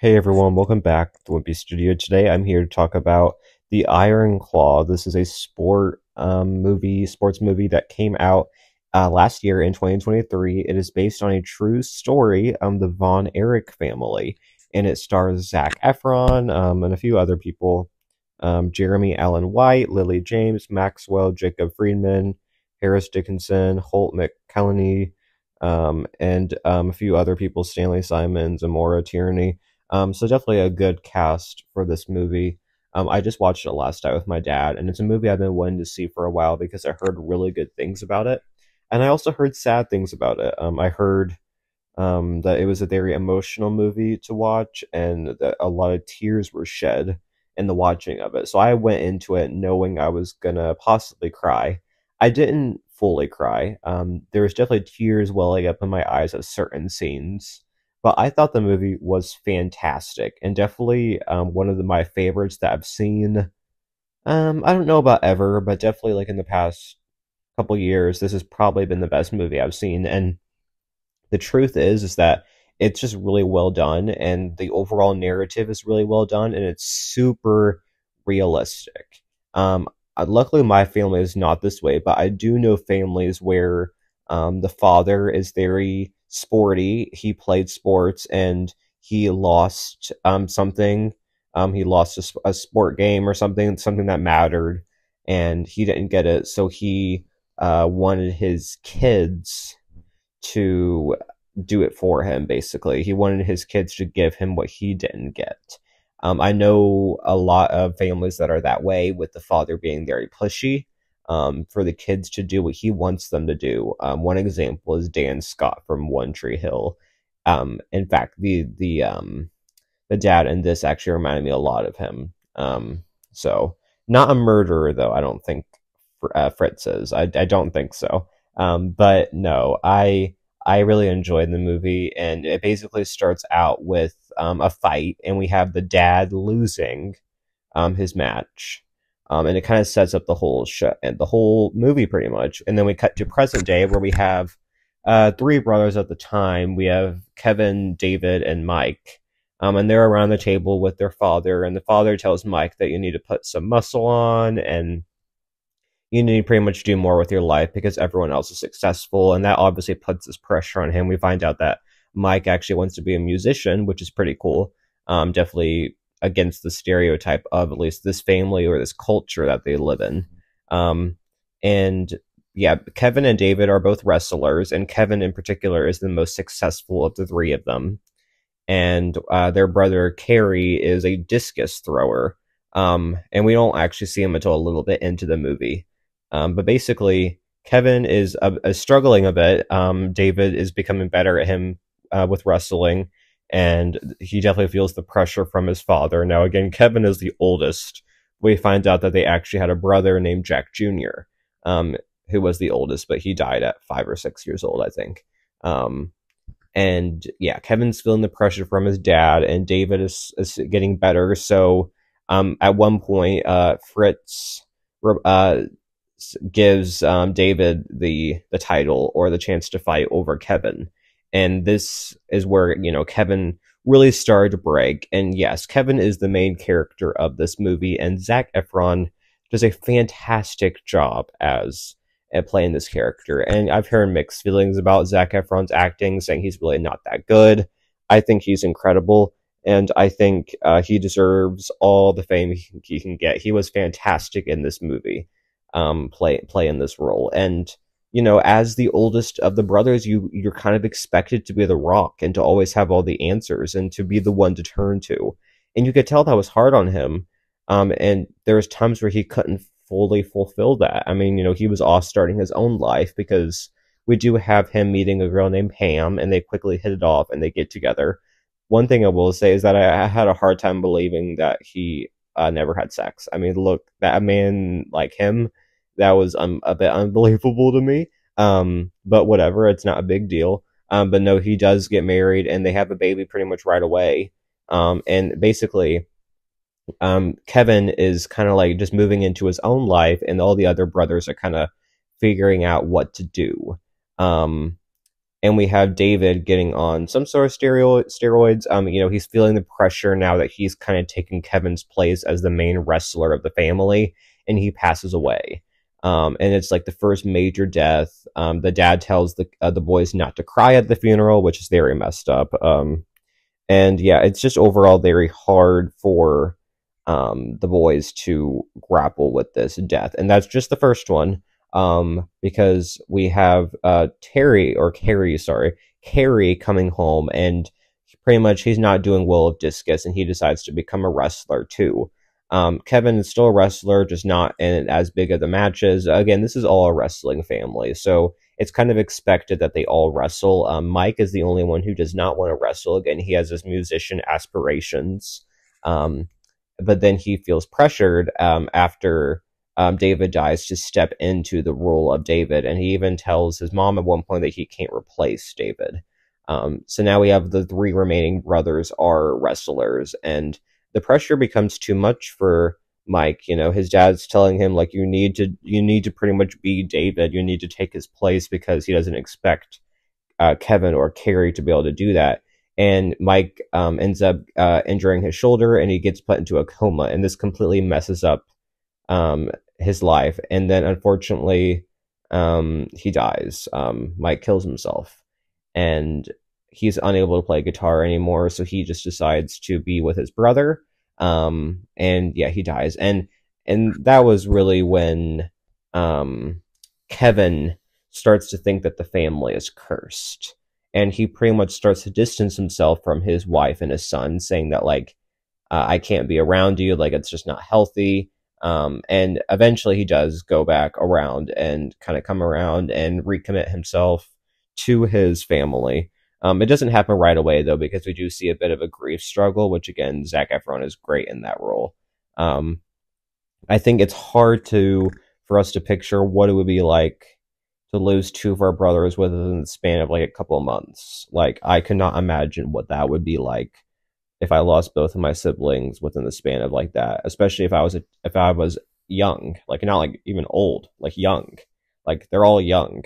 Hey everyone, welcome back to Wimpy Studio. Today I'm here to talk about The Iron Claw. This is a sports movie that came out last year in 2023. It is based on a true story of the Von Erich family, and it stars Zac Efron and a few other people. Jeremy Allen White, Lily James, Maxwell, Jacob Friedman, Harris Dickinson, Holt McCallany, and a few other people, Stanley Simons, Amora Tierney. So definitely a good cast for this movie. I just watched it last night with my dad, and it's a movie I've been wanting to see for a while because I heard really good things about it, and I also heard sad things about it. I heard that it was a very emotional movie to watch, and that a lot of tears were shed in the watching of it. So I went into it knowing I was gonna possibly cry. I didn't fully cry. There was definitely tears welling up in my eyes at certain scenes, but I thought the movie was fantastic and definitely one of my favorites that I've seen. I don't know about ever, but definitely like in the past couple years, this has probably been the best movie I've seen. And the truth is that it's just really well done, and the overall narrative is really well done, and it's super realistic. Luckily, my family is not this way, but I do know families where the father is very sporty. He played sports and he lost something. He lost a sport game or something that mattered, and he didn't get it. So he wanted his kids to do it for him, basically. He wanted his kids to give him what he didn't get. I know a lot of families that are that way, with the father being very pushy for the kids to do what he wants them to do. One example is Dan Scott from One Tree Hill. In fact, the dad in this actually reminded me a lot of him. So not a murderer though. I don't think Fritz is. I don't think so. But no, I really enjoyed the movie, and it basically starts out with a fight, and we have the dad losing his match, and it kind of sets up the whole show and the whole movie pretty much. And then we cut to present day, where we have three brothers at the time. We have Kevin, David, and Mike, and they're around the table with their father, and the father tells Mike that you need to put some muscle on, and you need to pretty much do more with your life because everyone else is successful, and that obviously puts this pressure on him. We find out that Mike actually wants to be a musician, which is pretty cool. Definitely against the stereotype of at least this family or this culture that they live in. And yeah, Kevin and David are both wrestlers, and Kevin in particular is the most successful of the three of them. And their brother Carrie is a discus thrower. And we don't actually see him until a little bit into the movie. But basically, Kevin is struggling a bit. David is becoming better at him with wrestling, and he definitely feels the pressure from his father. Now, again, Kevin is the oldest. We find out that they actually had a brother named Jack Jr., who was the oldest, but he died at 5 or 6 years old, I think. And yeah, Kevin's feeling the pressure from his dad, and David is getting better. So at one point, Fritz gives David the title or the chance to fight over Kevin, and this is where Kevin really started to break. And yes, Kevin is the main character of this movie, and Zac Efron does a fantastic job at playing this character. And I've heard mixed feelings about Zac Efron's acting, saying he's really not that good. I think he's incredible, and I think he deserves all the fame he can get. He was fantastic in this movie, playing this role. And as the oldest of the brothers, you're kind of expected to be the rock and to always have all the answers and to be the one to turn to. And you could tell that was hard on him. And there was times where he couldn't fully fulfill that. I mean, he was off starting his own life, because we do have him meeting a girl named Pam, and they quickly hit it off and they get together. One thing I will say is that I had a hard time believing that he never had sex. I mean, look, that man like him, that was a bit unbelievable to me. But whatever, it's not a big deal. But no, he does get married, and they have a baby pretty much right away. And basically, Kevin is kind of like just moving into his own life, and all the other brothers are kind of figuring out what to do. and we have David getting on some sort of steroids. He's feeling the pressure now that he's kind of taken Kevin's place as the main wrestler of the family, and he passes away. And it's like the first major death. The dad tells the boys not to cry at the funeral, which is very messed up. And yeah, it's just overall very hard for the boys to grapple with this death. And that's just the first one, because we have Carrie coming home, and pretty much he's not doing well with discus, and he decides to become a wrestler too. Kevin is still a wrestler, just not in as big of the matches. Again, this is all a wrestling family, so it's kind of expected that they all wrestle. Mike is the only one who does not want to wrestle. Again, he has his musician aspirations. But then he feels pressured after David dies to step into the role of David. And he even tells his mom at one point that he can't replace David. So now we have the three remaining brothers are wrestlers, and the pressure becomes too much for Mike. His dad's telling him, like, you need to pretty much be David. You need to take his place, because he doesn't expect Kevin or Carrie to be able to do that. And Mike ends up injuring his shoulder, and he gets put into a coma, and this completely messes up his life. And then unfortunately, he dies. Mike kills himself, and he's unable to play guitar anymore, so he just decides to be with his brother. And yeah, he dies. And that was really when Kevin starts to think that the family is cursed. And he pretty much starts to distance himself from his wife and his son, saying that, like, I can't be around you, like, it's just not healthy. And eventually he does go back around and kind of come around and recommit himself to his family. It doesn't happen right away, though, because we do see a bit of a grief struggle, which, again, Zac Efron is great in that role. I think it's hard for us to picture what it would be like to lose two of our brothers within the span of, like, a couple of months. Like, I could not imagine what that would be like if I lost both of my siblings within the span of like that, especially if I was young, like, not like even old, like young. Like, they're all young.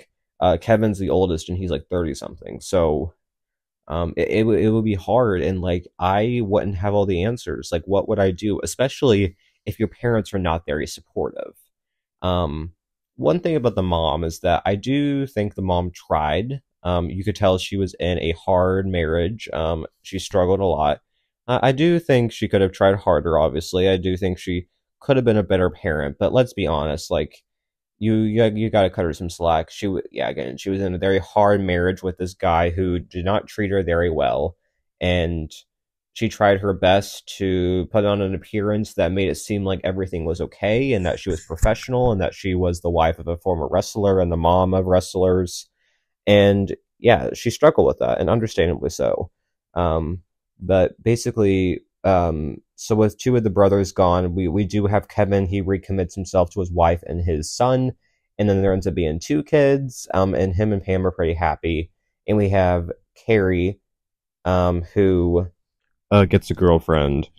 Kevin's the oldest, and he's like 30 something. So it would be hard, and like I wouldn't have all the answers. Like, what would I do, especially if your parents are not very supportive? One thing about the mom is that I do think the mom tried. You could tell she was in a hard marriage. She struggled a lot. I do think she could have tried harder, obviously. I do think she could have been a better parent, but let's be honest, like, you got to cut her some slack. Again, she was in a very hard marriage with this guy who did not treat her very well, and she tried her best to put on an appearance that made it seem like everything was okay, and that she was professional, and that she was the wife of a former wrestler and the mom of wrestlers. And yeah, she struggled with that, and understandably so. But basically, so with two of the brothers gone, we do have Kevin. He recommits himself to his wife and his son, and then there ends up being two kids. And him and Pam are pretty happy. And we have Carrie, who gets a girlfriend,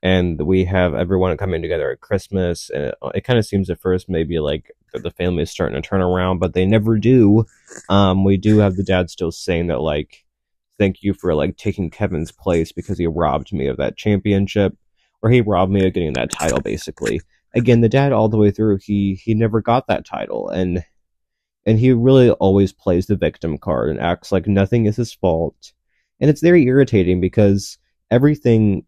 and we have everyone coming together at Christmas. And it kind of seems at first maybe like the family is starting to turn around, but they never do. We do have the dad still saying that, like, thank you for, like, taking Kevin's place because he robbed me of that championship, or he robbed me of getting that title, basically. Again, the dad all the way through, he never got that title, and he really always plays the victim card and acts like nothing is his fault. And it's very irritating because everything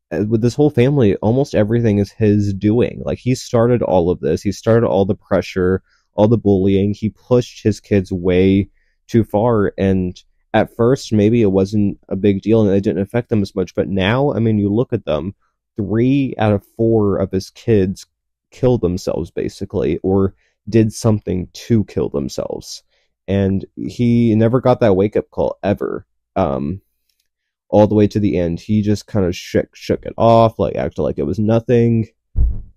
with this whole family, almost everything is his doing. Like, he started all of this. He started all the pressure, all the bullying. He pushed his kids way too far, and at first, maybe it wasn't a big deal and it didn't affect them as much. But now, I mean, you look at them, 3 out of 4 of his kids killed themselves, basically, or did something to kill themselves. And he never got that wake-up call, ever. All the way to the end. He just kind of shook it off, like, acted like it was nothing.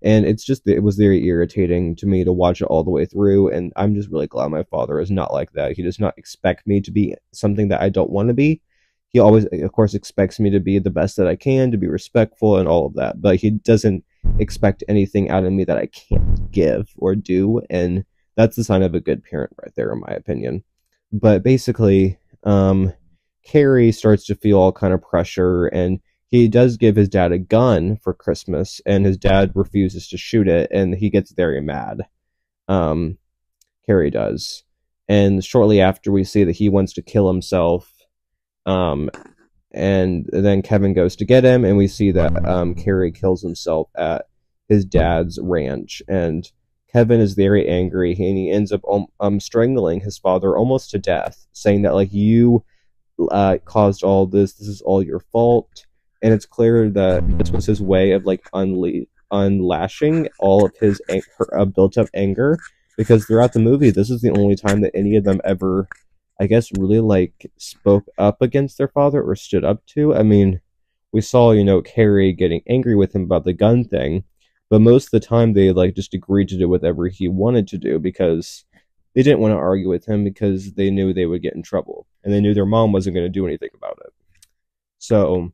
And it was very irritating to me to watch it all the way through, and I'm just really glad my father is not like that. He does not expect me to be something that I don't want to be. He always, of course, expects me to be the best that I can, to be respectful and all of that, but he doesn't expect anything out of me that I can't give or do, and that's the sign of a good parent right there, in my opinion. But basically, Carrie starts to feel all kind of pressure, and he does give his dad a gun for Christmas, and his dad refuses to shoot it, and he gets very mad. Um, Carrie does. And shortly after, we see that he wants to kill himself. Um, and then Kevin goes to get him, and we see that Carrie kills himself at his dad's ranch. And Kevin is very angry, and he ends up strangling his father almost to death, saying that like you caused all this. This is all your fault. And it's clear that this was his way of like unlashing all of his built up anger. Because throughout the movie, this is the only time that any of them ever, I guess, really like spoke up against their father or stood up to. I mean, we saw, Carrie getting angry with him about the gun thing, but most of the time they like just agreed to do whatever he wanted to do because they didn't want to argue with him because they knew they would get in trouble and they knew their mom wasn't going to do anything about it. So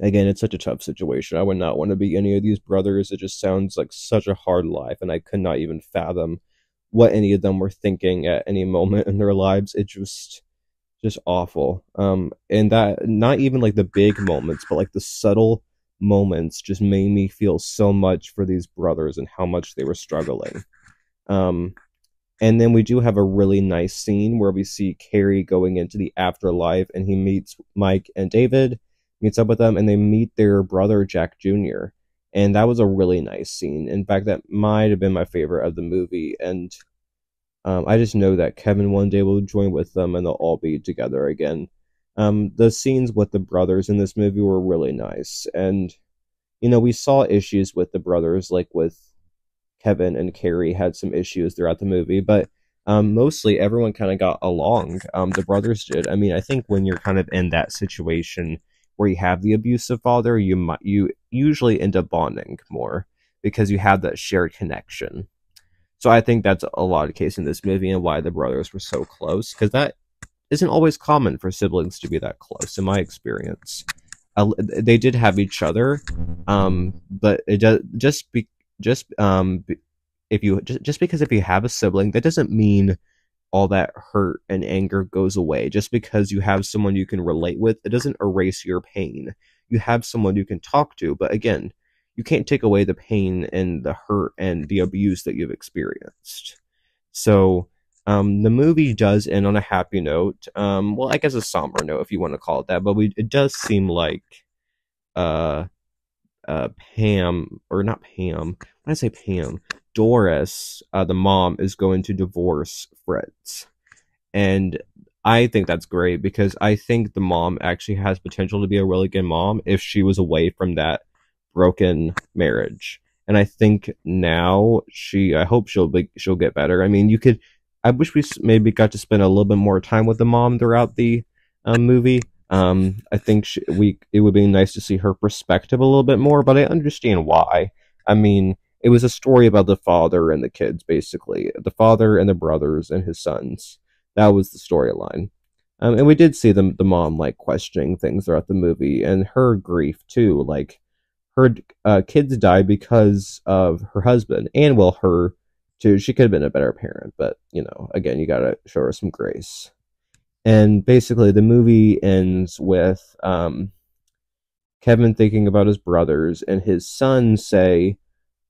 again, it's such a tough situation. I would not want to be any of these brothers. It just sounds like such a hard life, and I could not even fathom what any of them were thinking at any moment in their lives. It just awful. And that not even like the big moments, but like the subtle moments just made me feel so much for these brothers and how much they were struggling. And then we do have a really nice scene where we see Carrie going into the afterlife, and he meets Mike and David, meets up with them, and they meet their brother Jack Jr. And that was a really nice scene. In fact, that might have been my favorite of the movie. And I just know that Kevin one day will join with them and they'll all be together again. The scenes with the brothers in this movie were really nice. And, we saw issues with the brothers, like with Kevin and Carrie had some issues throughout the movie. But mostly everyone kind of got along. The brothers did. I mean, I think when you're kind of in that situation where you have the abusive father, you usually end up bonding more because you have that shared connection. So I think that's a lot of case in this movie and why the brothers were so close, because that isn't always common for siblings to be that close, in my experience. They did have each other, but it does just because if you have a sibling, that doesn't mean all that hurt and anger goes away. Just because you have someone you can relate with, it doesn't erase your pain. You have someone you can talk to, but again, you can't take away the pain and the hurt and the abuse that you've experienced. So, the movie does end on a happy note. Well, I guess a somber note, if you want to call it that, but it does seem like, Pam, or not Pam, when I say Pam, Doris, the mom, is going to divorce Fritz. And I think that's great because I think the mom actually has potential to be a really good mom if she was away from that broken marriage. And I think now I hope she'll get better. I mean, I wish we maybe got to spend a little bit more time with the mom throughout the movie. I think it would be nice to see her perspective a little bit more, but I understand why. I mean, it was a story about the father and the kids, basically. The father and the brothers and his sons. That was the storyline. And we did see the mom, like, questioning things throughout the movie, and her grief, too. Like, her kids died because of her husband, and, well, her, too. She could have been a better parent, but, again, you gotta show her some grace. And basically, the movie ends with Kevin thinking about his brothers, and his sons say,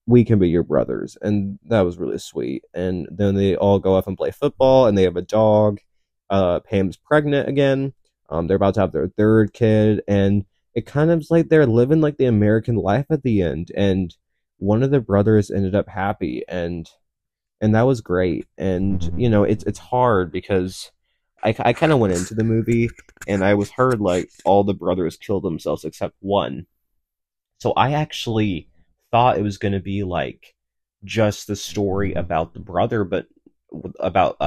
"We can be your brothers," and that was really sweet. And then they all go off and play football, and they have a dog. Pam's pregnant again. They're about to have their third kid, and it kind of is like they're living like the American life at the end. And one of the brothers ended up happy, and that was great. And it's hard because I kind of went into the movie and I was heard like all the brothers killed themselves except one. So I actually thought it was going to be like just the story about the brother, but about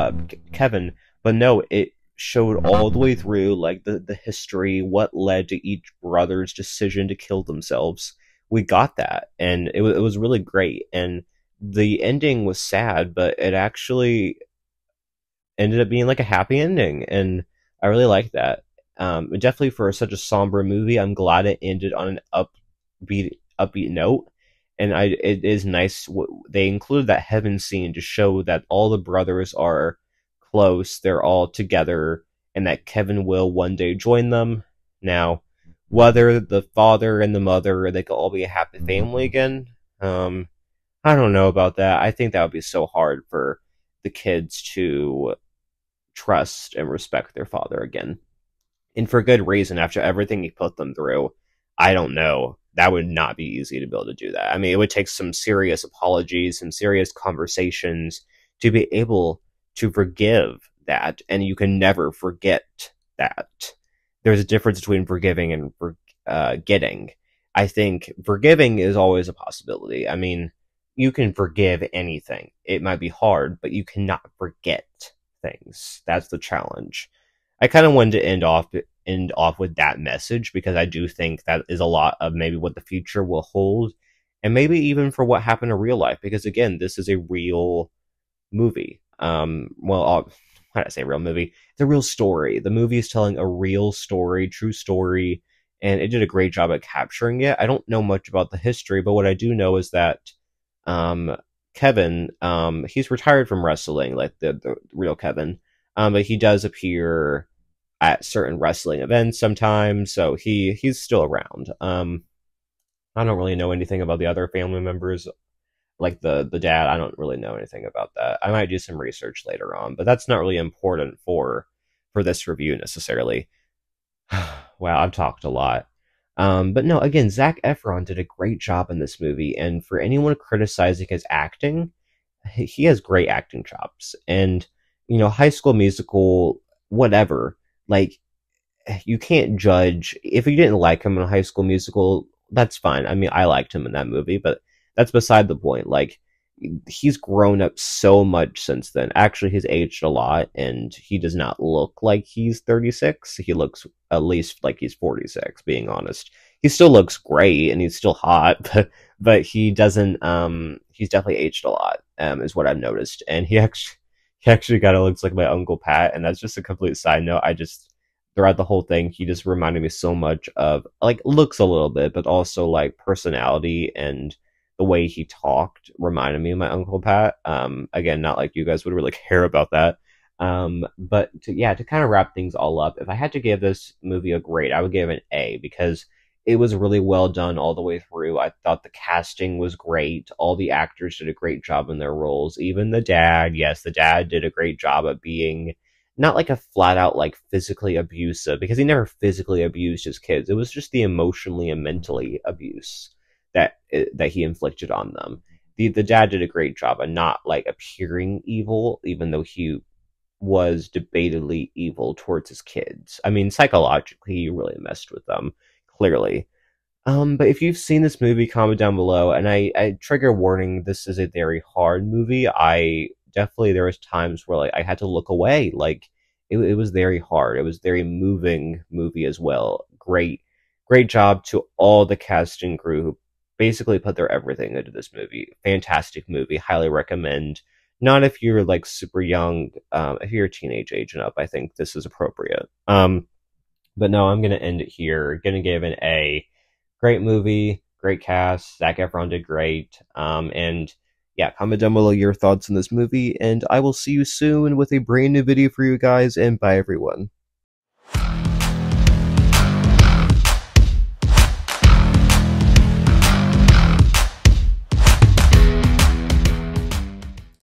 Kevin. But no, it showed all the way through like the history, what led to each brother's decision to kill themselves. We got that, and it was really great. And the ending was sad, but it actually ended up being like a happy ending, and I really like that. Definitely for such a somber movie, I'm glad it ended on an upbeat note. And it is nice they included that heaven scene to show that all the brothers are close, they're all together, and that Kevin will one day join them. Now, whether the father and the mother they could all be a happy family again, I don't know about that. I think that would be so hard for the kids to trust and respect their father again. And for good reason, after everything he put them through, I don't know. That would not be easy to be able to do that. I mean, it would take some serious apologies, some serious conversations to be able to forgive that. And you can never forget that. There's a difference between forgiving and forgetting. I think forgiving is always a possibility. I mean, you can forgive anything. It might be hard, but you cannot forget things. That's the challenge. I kind of wanted to end off with that message because I do think that is a lot of maybe what the future will hold, and maybe even for what happened in real life. Because again, this is a real movie. How do I say real movie? It's a real story. The movie is telling a real story, true story, and it did a great job at capturing it. I don't know much about the history, but what I do know is that um, Kevin, he's retired from wrestling, like the real Kevin, but he does appear at certain wrestling events sometimes, so he's still around. I don't really know anything about the other family members, like the dad. I don't really know anything about that. I might do some research later on, but that's not really important for this review necessarily. Wow, I've talked a lot. But no, again, Zac Efron did a great job in this movie, and for anyone criticizing his acting, he has great acting chops. And High School Musical, whatever. Like, you can't judge if you didn't like him in High School Musical. That's fine. I mean, I liked him in that movie, but that's beside the point. Like, he's grown up so much since then. Actually, he's aged a lot, and he does not look like he's 36. He looks at least like he's 46, being honest. He still looks great, and he's still hot, but he doesn't, he's definitely aged a lot, is what I've noticed. And he actually kind of looks like my Uncle Pat, and that's just a complete side note. Throughout the whole thing, he just reminded me so much of, like, looks a little bit, but also, like, personality and the way he talked reminded me of my Uncle Pat. Again, not like you guys would really care about that. But to kind of wrap things all up, if I had to give this movie a grade, I would give it an A because it was really well done all the way through. I thought the casting was great. All the actors did a great job in their roles. Even the dad, yes, the dad did a great job of being not like a flat out like physically abusive, because he never physically abused his kids. It was just the emotionally and mentally abuse that he inflicted on them. The dad did a great job of not like appearing evil, even though he was debatably evil towards his kids. I mean, psychologically, he really messed with them, clearly. But if you've seen this movie, comment down below. And I trigger warning, this is a very hard movie. I definitely, there was times where like I had to look away. Like it was very hard. It was very moving movie as well. Great job to all the cast and crew who basically put their everything into this movie. Fantastic movie. Highly recommend. Not if you're like super young. If you're a teenage age and up, I think this is appropriate. But no, I'm gonna end it here. Gonna give an A. Great movie, great cast. Zac Efron did great. And yeah, comment down below your thoughts on this movie, and I will see you soon with a brand new video for you guys, and bye everyone.